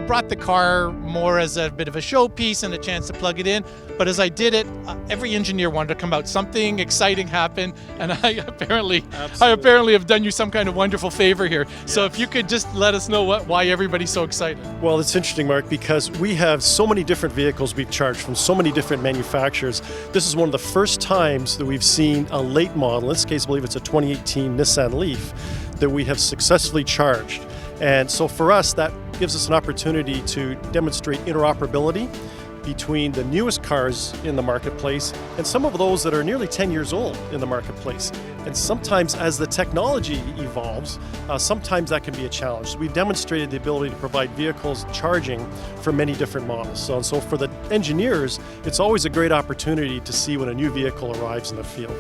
brought the car more as a bit of a showpiece and a chance to plug it in. But as I did it, every engineer wanted to come out. Something exciting happened, and I apparently have done you some kind of wonderful favor here. Yes. So if you could just let us know why everybody's so excited. Well, it's interesting, Mark, because we have so many different vehicles we've charged from so many different manufacturers. This is one of the first times that we've seen a late model, in this case I believe it's a 2018 Nissan Leaf, that we have successfully charged. And so for us, that gives us an opportunity to demonstrate interoperability between the newest cars in the marketplace and some of those that are nearly 10 years old in the marketplace. And sometimes as the technology evolves, sometimes that can be a challenge. So we've demonstrated the ability to provide vehicles charging for many different models. So for the engineers, it's always a great opportunity to see when a new vehicle arrives in the field.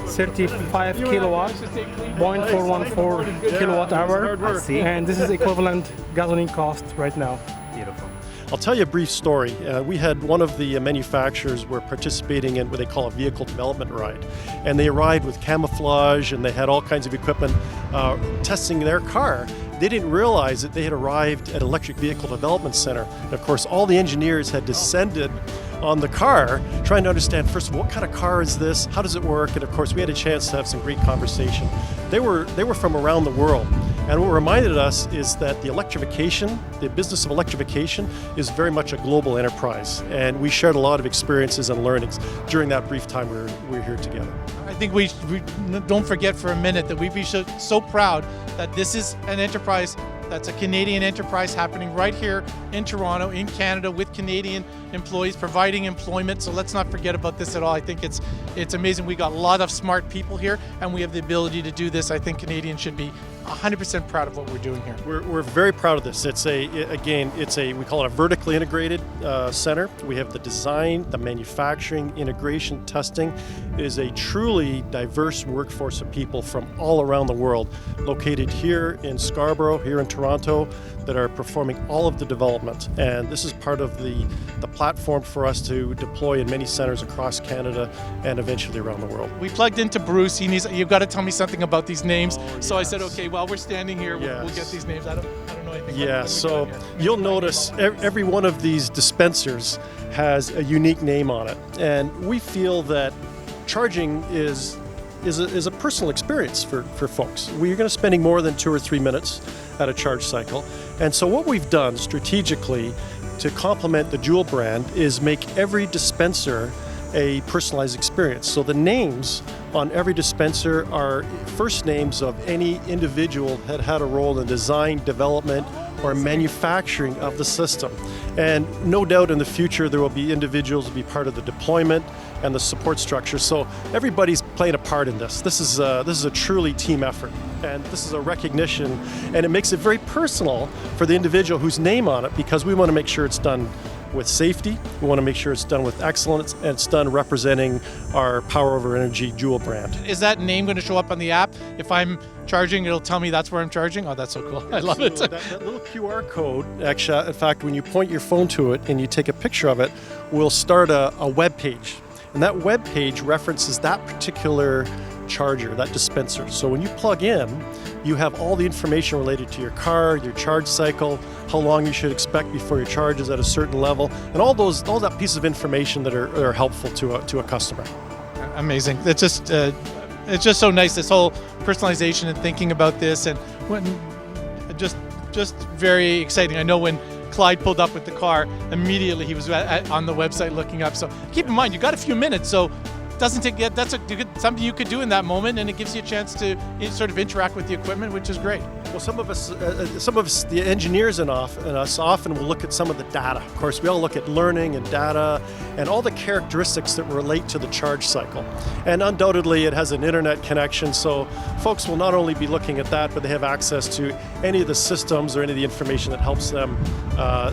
35 kilowatt, 0.414 kilowatt hour, and this is equivalent gasoline cost right now. Beautiful. I'll tell you a brief story. We had one of the manufacturers were participating in what they call a vehicle development ride. And they arrived with camouflage and they had all kinds of equipment testing their car. They didn't realize that they had arrived at Electric Vehicle Development Center. And of course, all the engineers had descended on the car, trying to understand, first of all, what kind of car is this? How does it work? And of course, we had a chance to have some great conversation. They were from around the world. And what reminded us is that the electrification, the business of electrification, is very much a global enterprise. And we shared a lot of experiences and learnings during that brief time we were here together. I think we don't forget for a minute that we'd be so proud that this is an enterprise that's a Canadian enterprise happening right here in Toronto, in Canada, with Canadian employees providing employment. So let's not forget about this at all. I think it's amazing. We got a lot of smart people here, and we have the ability to do this. I think Canadians should be 100% proud of what we're doing here. We're very proud of this. We call it a vertically integrated center. We have the design, the manufacturing, integration, testing. It is a truly diverse workforce of people from all around the world, located here in Scarborough, here in Toronto, that are performing all of the development. And this is part of the platform for us to deploy in many centers across Canada and eventually around the world. We plugged into Bruce. You've got to tell me something about these names. So I said, okay, while we're standing here, we'll get these names. I don't know anything. Yeah, so you'll notice every one of these dispensers has a unique name on it. And we feel that charging is a personal experience for folks. We're going to spending more than 2 or 3 minutes at a charge cycle. And so what we've done strategically to complement the Joule brand is make every dispenser a personalized experience. So the names on every dispenser are first names of any individual that had a role in design, development, or manufacturing of the system. And no doubt in the future there will be individuals who will be part of the deployment and the support structure. So everybody's playing a part in this. This is a truly team effort. And this is a recognition, and it makes it very personal for the individual whose name on it, because we want to make sure it's done with safety, we want to make sure it's done with excellence, and it's done representing our Power Over Energy Joule brand. Is that name going to show up on the app? If I'm charging, it'll tell me that's where I'm charging? Oh, that's so cool. I love it. That little QR code, actually, in fact, when you point your phone to it and you take a picture of it, will start a web page. And that web page references that particular charger, that dispenser. So when you plug in, you have all the information related to your car, your charge cycle, how long you should expect before your charge is at a certain level, and all that piece of information that are helpful to a customer. Amazing. It's just so nice, this whole personalization and thinking about this, and just very exciting. I know when Clyde pulled up with the car, immediately he was on the website looking up. So keep in mind, you got a few minutes, so doesn't take that's something you could do in that moment, and it gives you a chance to sort of interact with the equipment, which is great. Well, some of us, the engineers and us often will look at some of the data. Of course, we all look at learning and data and all the characteristics that relate to the charge cycle. And undoubtedly, it has an internet connection, so folks will not only be looking at that, but they have access to any of the systems or any of the information that helps them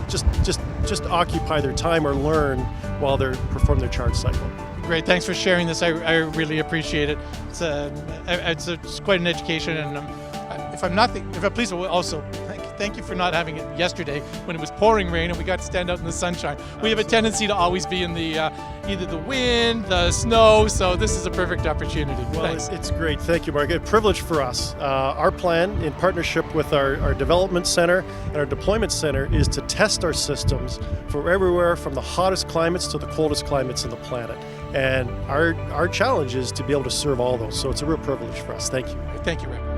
just occupy their time or learn while they're performing their charge cycle. Great, thanks for sharing this. I really appreciate it. It's quite an education, and if please also thank thank you for not having it yesterday when it was pouring rain and we got to stand out in the sunshine. We have a tendency to always be in the either the wind, the snow, so this is a perfect opportunity. Well, Thanks. it's great. Thank you, Mark. A privilege for us. Our plan, in partnership with our development center and our deployment center, is to test our systems for everywhere from the hottest climates to the coldest climates on the planet. And our challenge is to be able to serve all those. So it's a real privilege for us. Thank you. Thank you, Rick.